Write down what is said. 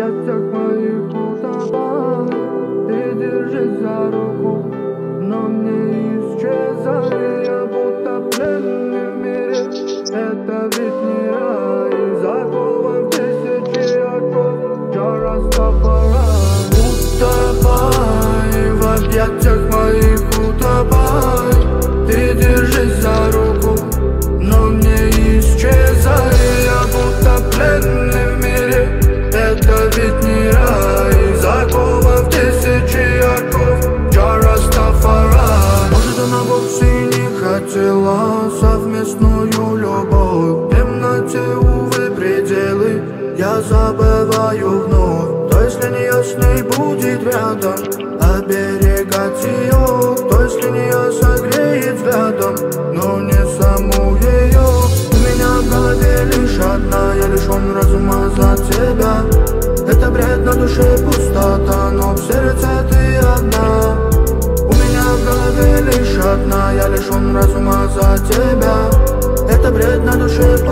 объятиях моих утопай. Ты держись за руку, но не исчезай. Я будто пленный в мире, это ведь не рай. Закован в тысячи оков, Джа Растафарай. Утопай, в объятиях моих утопай. Ты держись за руку, но не исчезай. Я будто пленный в мире, это ведь не рай. Закован в тысячи оков, Джа Растафарай. Может, она вовсе не хотела совместную любовь. В темноте, увы, пределы я забываю вновь. Кто, если не я с ней будет рядом, оберегать ее? Кто, если не я согреет взглядом, но не саму ее? У меня в голове лишь одна, я лишён разума за тебя. Это бред, на душе пустота, но в сердце ты одна. У меня в голове лишь одна, я лишён разума за тебя. Это бред, на душе пустота.